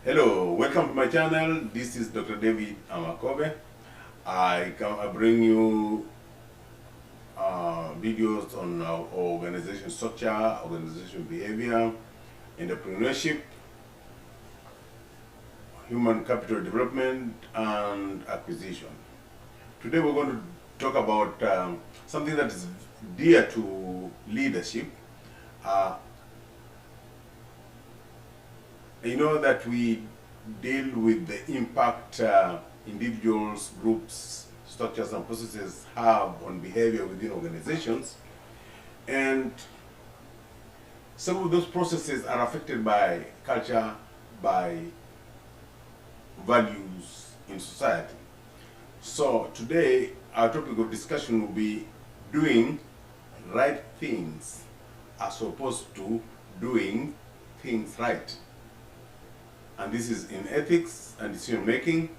Hello, welcome to my channel. This is Dr. David Amakobe. I bring you videos on our organization structure, organization behavior, entrepreneurship, human capital development, and acquisition. Today we're going to talk about something that is dear to leadership. You know that we deal with the impact individuals, groups, structures, and processes have on behavior within organizations, and some of those processes are affected by culture, by values in society. So today our topic of discussion will be doing right things as opposed to doing things right. And this is in ethics and decision making.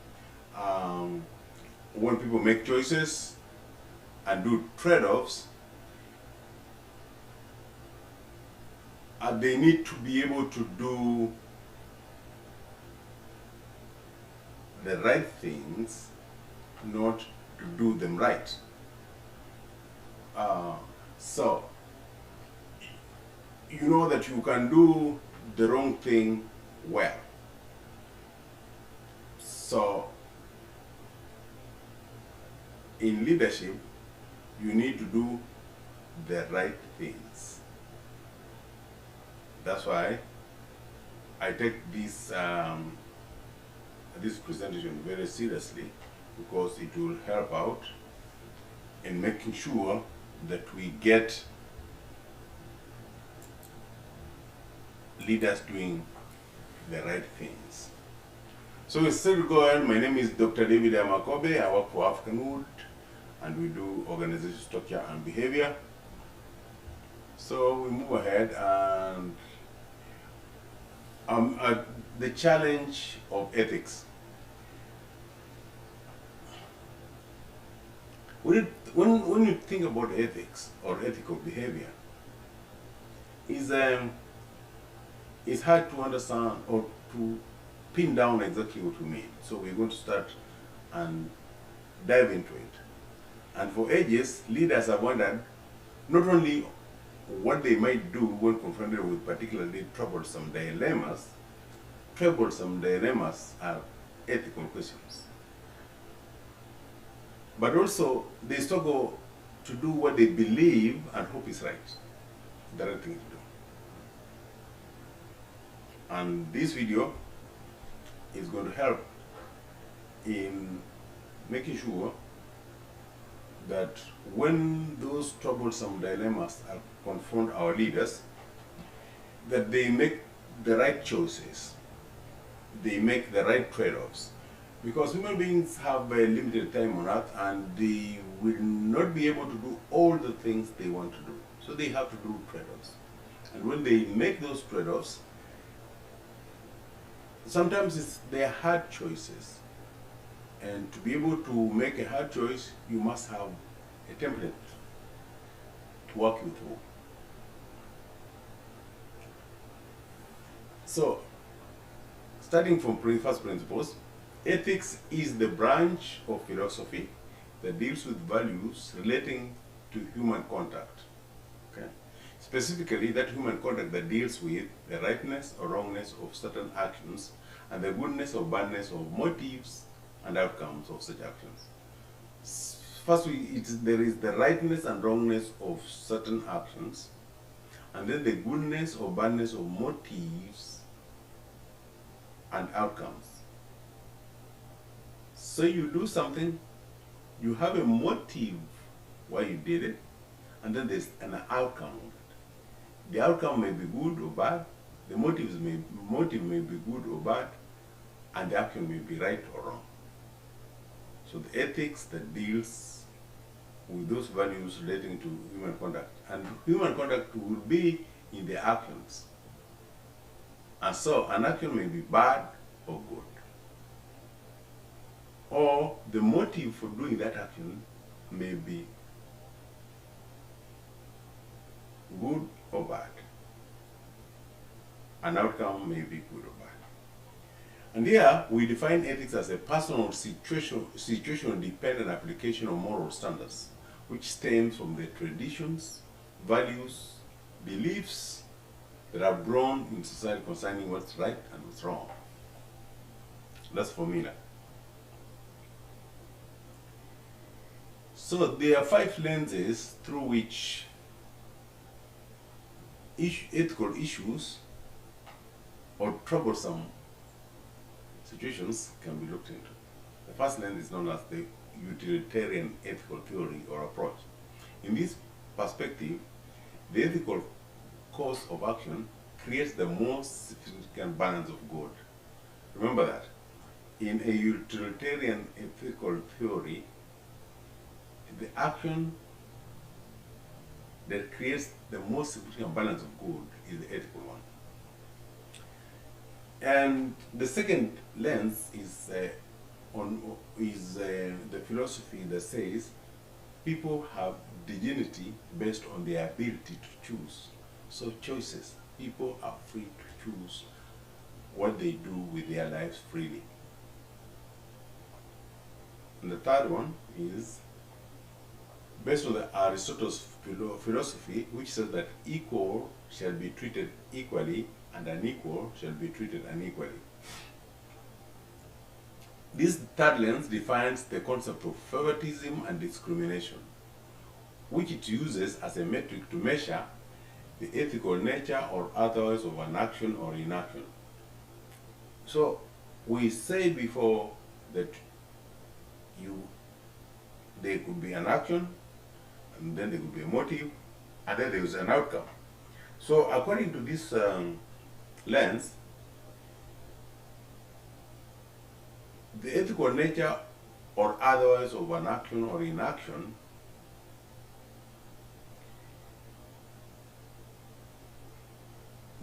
When people make choices and do trade-offs, they need to be able to do the right things, not to do them right. So, you know that you can do the wrong thing well. So, in leadership, you need to do the right things. That's why I take this presentation very seriously, because it will help out in making sure that we get leaders doing the right things. So instead of go ahead, my name is Dr. David Amakobe. I work for African Wood, and we do organization structure and behavior. So we move ahead, and the challenge of ethics. When you think about ethics or ethical behavior, it's hard to understand or to pin down exactly what we mean. So we're going to start and dive into it. And for ages, leaders have wondered not only what they might do when confronted with particularly troublesome dilemmas are ethical questions, but also they struggle to do what they believe and hope is right, the right thing to do. And this video is going to help in making sure that when those troublesome dilemmas confront our leaders, that they make the right choices, they make the right trade-offs. Because human beings have a limited time on earth, and they will not be able to do all the things they want to do. So they have to do trade-offs. And when they make those trade-offs, sometimes they're hard choices, and to be able to make a hard choice, you must have a template to walk you through. So, starting from first principles, ethics is the branch of philosophy that deals with values relating to human conduct. Okay? Specifically, that human conduct that deals with the rightness or wrongness of certain actions and the goodness or badness of motives and outcomes of such actions. First, there is the rightness and wrongness of certain actions, and then the goodness or badness of motives and outcomes. So you do something, you have a motive why you did it, and then there's an outcome of it. The outcome may be good or bad, the motive may be good or bad, and the action may be right or wrong. So the ethics that deals with those values relating to human conduct, and human conduct will be in the actions. And so an action may be bad or good. or the motive for doing that action may be good or bad. An outcome may be good or bad. And here we define ethics as a personal situation-dependent application of moral standards, which stems from the traditions, values, beliefs that are grown in society concerning what's right and what's wrong. That's familiar. So there are 5 lenses through which ethical issues or troublesome situations can be looked into. The first lens is known as the utilitarian ethical theory or approach. In this perspective, the ethical course of action creates the most significant balance of good. Remember that. In a utilitarian ethical theory, the action that creates the most significant balance of good is the ethical one. And the second lens is the philosophy that says people have dignity based on their ability to choose. So choices, people are free to choose what they do with their lives freely. And the third one is based on Aristotle's philosophy, which says that equal shall be treated equally and unequal shall be treated unequally. This third lens defines the concept of favoritism and discrimination, which it uses as a metric to measure the ethical nature or otherwise of an action or inaction. So we said before that there could be an action, and then there could be a motive, and then there is an outcome. So according to this lens, the ethical nature or otherwise of an action or inaction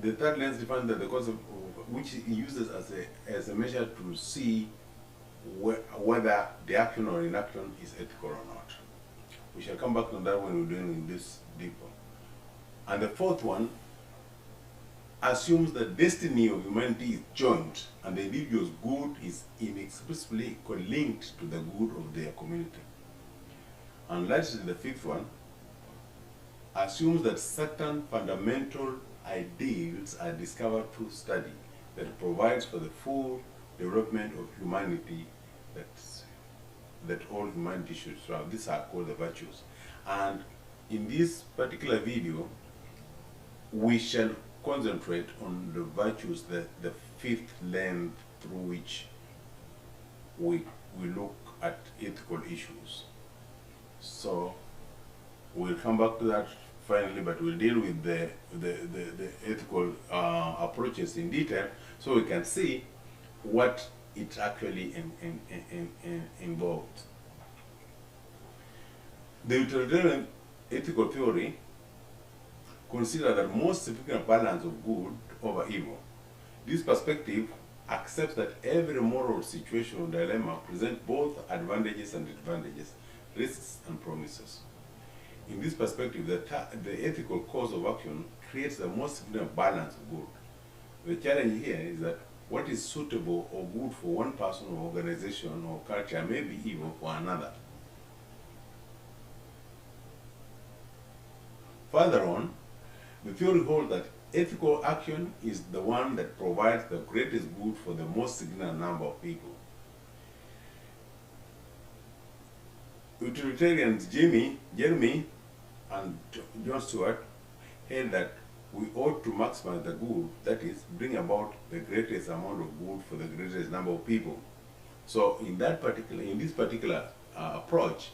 the third lens defines that the concept of, which it uses as a measure to see whether the action or inaction is ethical or not. We shall come back to that when we're doing this deeper. And the fourth one assumes that destiny of humanity is joint and the individual's good is inexpressibly linked to the good of their community. And lastly, the fifth one assumes that certain fundamental ideals are discovered through study that provides for the full development of humanity that all humanity should strive. These are called the virtues. And in this particular video, we shall concentrate on the virtues, the fifth lens through which we look at ethical issues. So we'll come back to that finally, but we'll deal with the ethical approaches in detail so we can see what it actually involves. The utilitarian ethical theory considers the most significant balance of good over evil. This perspective accepts that every moral situation or dilemma presents both advantages and disadvantages, risks and promises. In this perspective, the ethical course of action creates the most significant balance of good. The challenge here is that what is suitable or good for one person or organization or culture may be evil for another. Further on, the theory holds that ethical action is the one that provides the greatest good for the most significant number of people. Utilitarians Jeremy and John Stewart held that we ought to maximize the good, that is, bring about the greatest amount of good for the greatest number of people. So in this particular approach,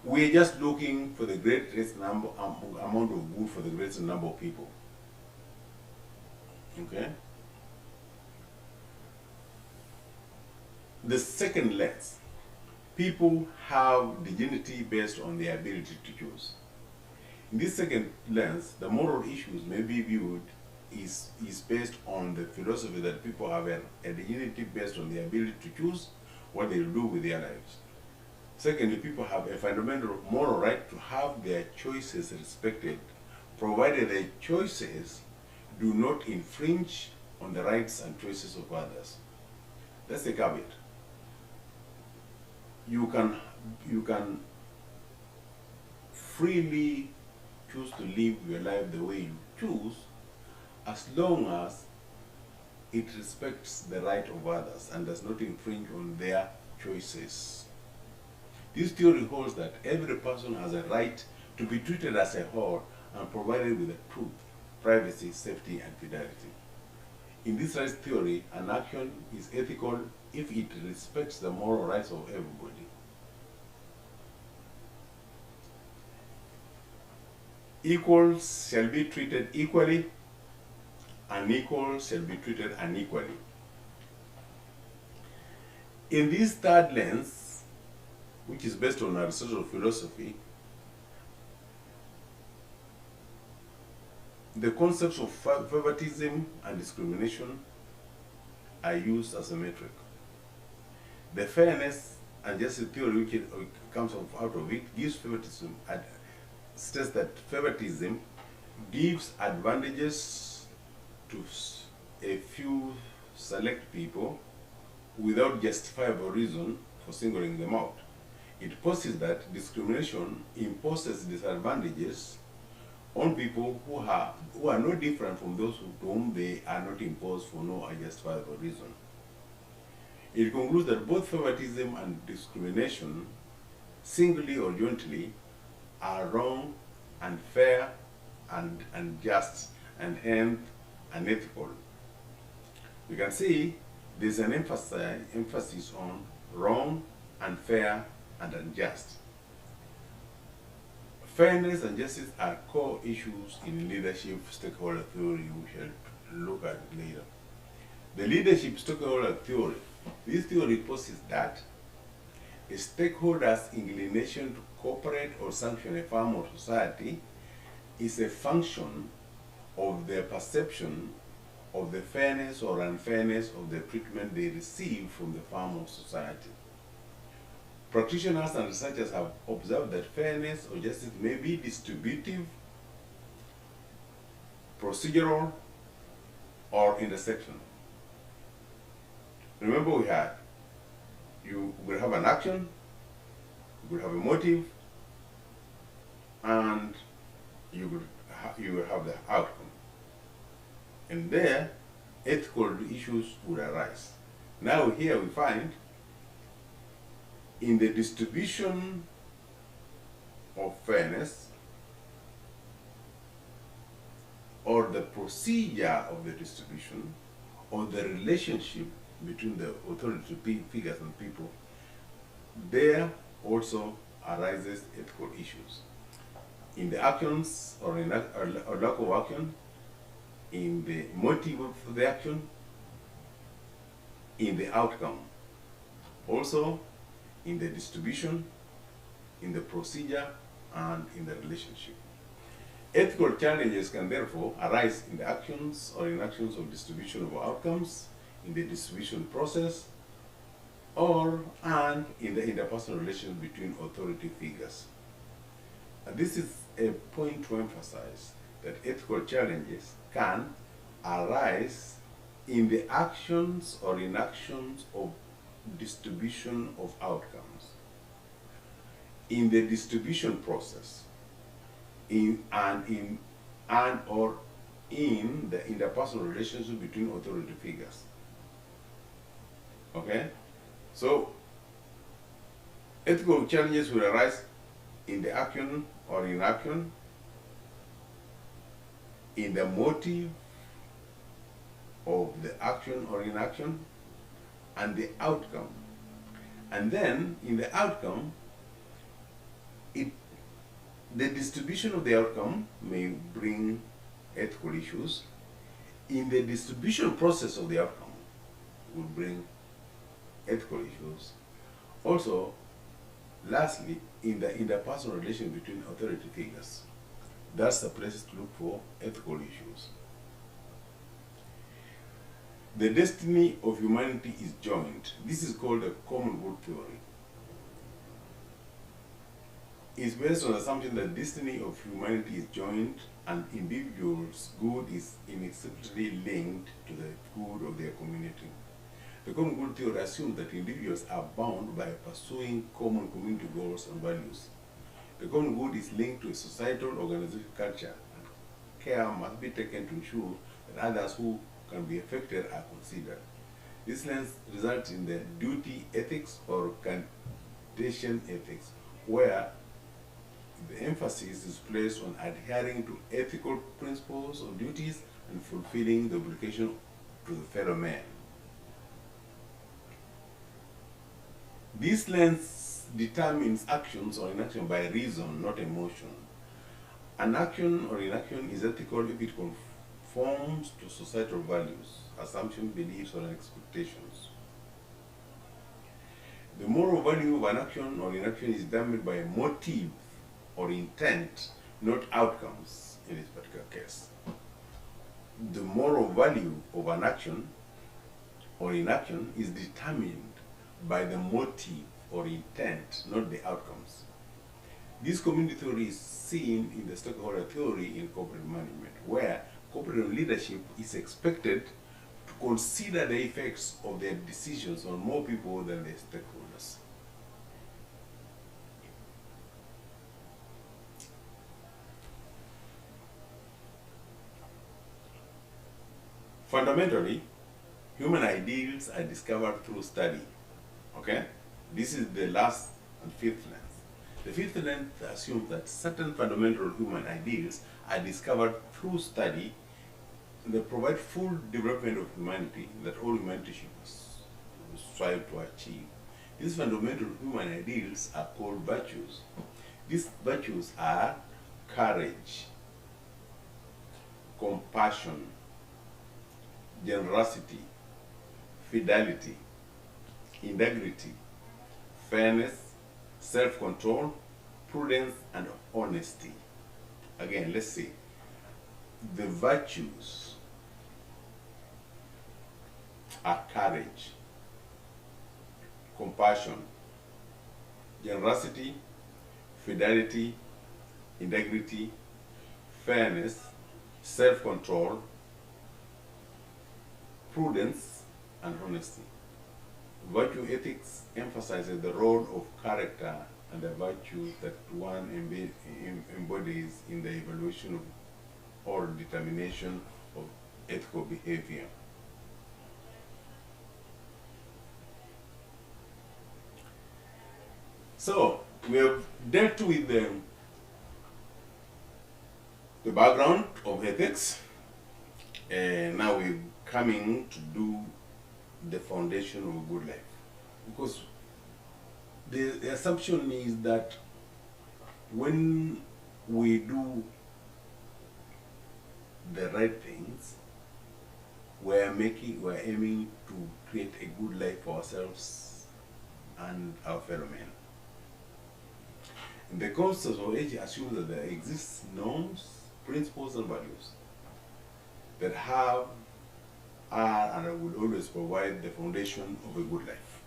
we're just looking for the greatest amount of good for the greatest number of people. Okay? The second lens, people have dignity based on their ability to choose. In this second lens, the moral issues may be viewed is based on the philosophy that people have a dignity based on their ability to choose, what they do with their lives. Secondly, people have a fundamental moral right to have their choices respected, provided their choices do not infringe on the rights and choices of others. That's the caveat. You can freely choose to live your life the way you choose, as long as it respects the right of others and does not infringe on their choices. This theory holds that every person has a right to be treated as a whole and provided with the truth, privacy, safety, and fidelity. In this rights theory, an action is ethical if it respects the moral rights of everybody. Equals shall be treated equally, unequals shall be treated unequally. In this third lens, which is based on Aristotle's philosophy, the concepts of favoritism and discrimination are used as a metric. The fairness and justice theory, which comes out of it, gives favoritism, states that favoritism gives advantages to a few select people without justifiable reason for singling them out. It posits that discrimination imposes disadvantages on people who are no different from those to whom they are not imposed for no justifiable reason. It concludes that both favoritism and discrimination, singly or jointly, are wrong, unfair, and unjust, and hence unethical. You can see there's an emphasis on wrong, unfair, and unjust. Fairness and justice are core issues in leadership stakeholder theory, we shall look at later. The leadership stakeholder theory, this theory posits that a stakeholder's inclination to cooperate or sanction a firm or society is a function of their perception of the fairness or unfairness of the treatment they receive from the firm or society. Practitioners and researchers have observed that fairness or justice may be distributive, procedural, or intersectional. Remember you will have an action, you will have a motive, and you will have the outcome. And there, ethical issues would arise. Now here we find in the distribution of fairness, or the procedure of the distribution, or the relationship between the authority figures and people, there also arises ethical issues. In the actions or lack of action, in the motive of the action, in the outcome. Also, in the distribution, in the procedure, and in the relationship. Ethical challenges can therefore arise in the actions or inactions of distribution of outcomes, in the distribution process, and in the interpersonal relations between authority figures. And this is a point to emphasize that ethical challenges can arise in the actions or inactions of distribution of outcomes, in the distribution process, in the interpersonal relationship between authority figures. Okay? So, ethical challenges will arise in the action or inaction, in the motive of the action or inaction, and the outcome. And then, in the outcome, the distribution of the outcome may bring ethical issues. In the distribution process of the outcome will bring ethical issues. Also, lastly, in the interpersonal relation between authority figures, that's the place to look for ethical issues. The destiny of humanity is joined. This is called a common good theory. It's based on the assumption that the destiny of humanity is joined and individuals' good is inextricably linked to the good of their community. The common good theory assumes that individuals are bound by pursuing common community goals and values. The common good is linked to a societal organizational culture, and care must be taken to ensure that others who can be affected are considered. This lens results in the duty ethics or contagion ethics, where the emphasis is placed on adhering to ethical principles or duties and fulfilling the obligation to the fellow man. This lens determines actions or inaction by reason, not emotion. An action or inaction is ethical if it conforms to societal values, assumptions, beliefs, or expectations. The moral value of an action or inaction is determined by motive or intent, not outcomes in this particular case. The moral value of an action or inaction is determined by the motive or intent, not the outcomes. This community theory is seen in the stakeholder theory in corporate management, where corporate leadership is expected to consider the effects of their decisions on more people than their stakeholders. Fundamentally, human ideals are discovered through study. Okay? This is the last and fifth lens. The fifth lens assumes that certain fundamental human ideals are discovered through study, and they provide full development of humanity that all humanity should strive to achieve. These fundamental human ideals are called virtues. These virtues are courage, compassion, generosity, fidelity, integrity, fairness, self-control, prudence, and honesty. Again, let's see. The virtues are courage, compassion, generosity, fidelity, integrity, fairness, self-control, prudence, and honesty. Virtue ethics emphasizes the role of character and the virtues that one embodies in the evaluation of or determination of ethical behavior. So, we have dealt with the background of ethics, and now we're coming to do the foundation of a good life. Because the assumption is that when we do the right things, we're aiming to create a good life for ourselves and our fellow men. And the concept of age assumes that there exist norms, principles, and values that are and will always provide the foundation of a good life.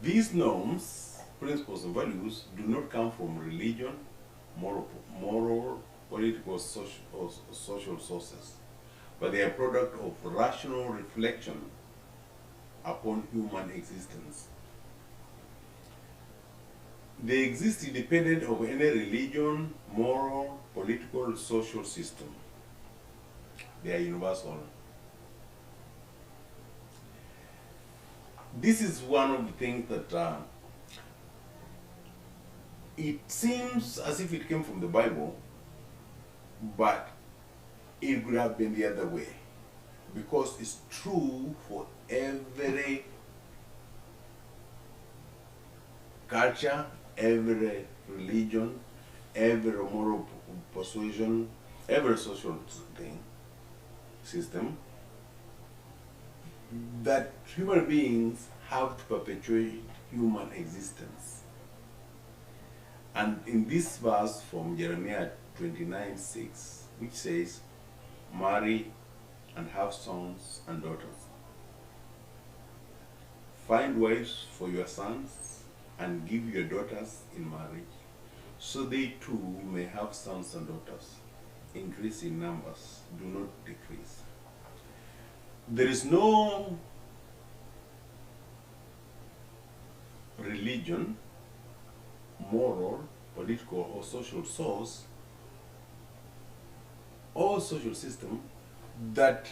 These norms, principles, and values do not come from religion, moral, political, social sources, but they are a product of rational reflection upon human existence. They exist independent of any religion, moral, political, social system. They are universal. This is one of the things that it seems as if it came from the Bible, but it could have been the other way, because it's true for every culture, every religion, every moral persuasion, every social system, that human beings have to perpetuate human existence. And in this verse from Jeremiah 29:6, which says, marry and have sons and daughters. Find wives for your sons and give your daughters in marriage, so they too may have sons and daughters. Increase in numbers, do not decrease. There is no religion, moral, political, or social source or social system that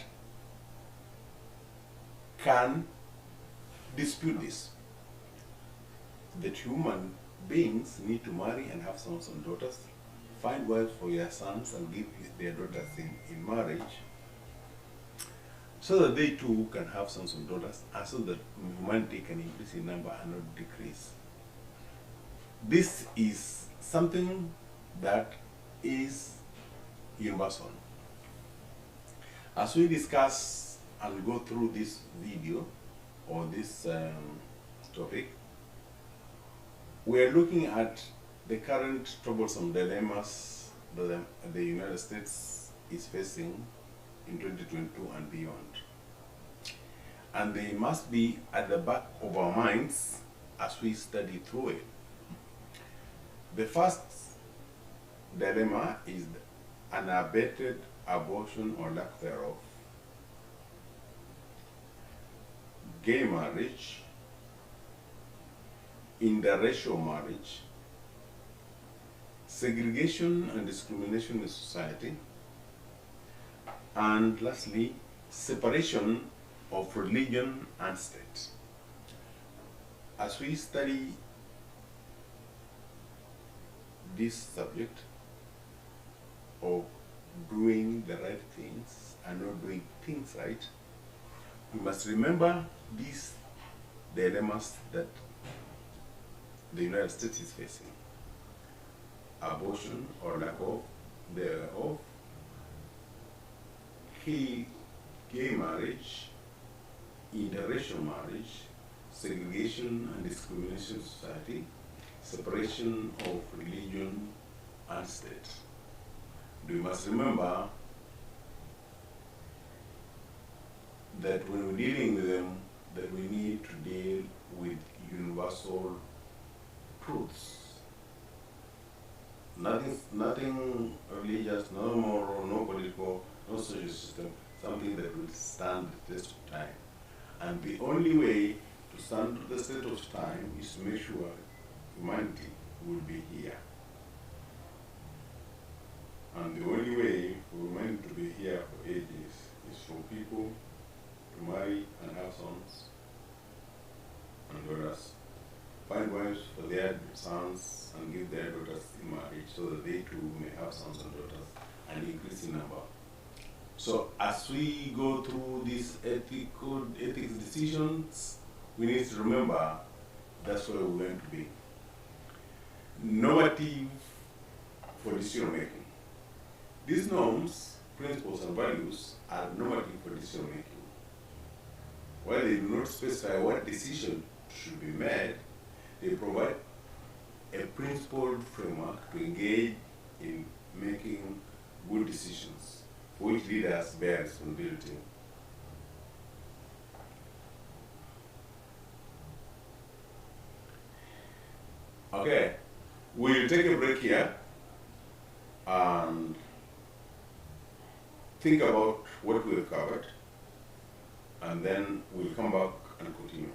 can dispute this. That human beings need to marry and have sons and daughters, find wives for your sons and give their daughters in marriage, so that they too can have sons and daughters, and so that humanity can increase in number and not decrease. This is something that is universal. As we discuss and go through this video or this topic, we are looking at the current troublesome dilemmas that the United States is facing in 2022 and beyond. And they must be at the back of our minds as we study through it. The first dilemma is unabated abortion or lack thereof, gay marriage, interracial marriage, segregation and discrimination in society, and lastly, separation of religion and state. As we study this subject of doing the right things and not doing things right, we must remember these dilemmas that the United States is facing: abortion or lack of thereof, gay marriage, interracial marriage, segregation and discrimination in society, separation of religion and state. We must remember that when we're dealing with them, that we need to deal with universal truths. Nothing religious, no moral, no political, no social system, something that will stand the test of time. And the only way to stand the test of time is to make sure humanity will be here. And the only way for humanity to be here for ages is for people to marry and have sons and daughters, find wives for their sons and give their daughters in marriage, so that they too may have sons and daughters and increase in number. So as we go through these ethics decisions, we need to remember that's where we're going to be. Normative for decision making. These norms, principles, and values are normative for decision making. While they do not specify what decision should be made, they provide a principled framework to engage in making good decisions, for which leaders bear responsibility. Okay, we'll take a break here and think about what we've covered, and then we'll come back and continue.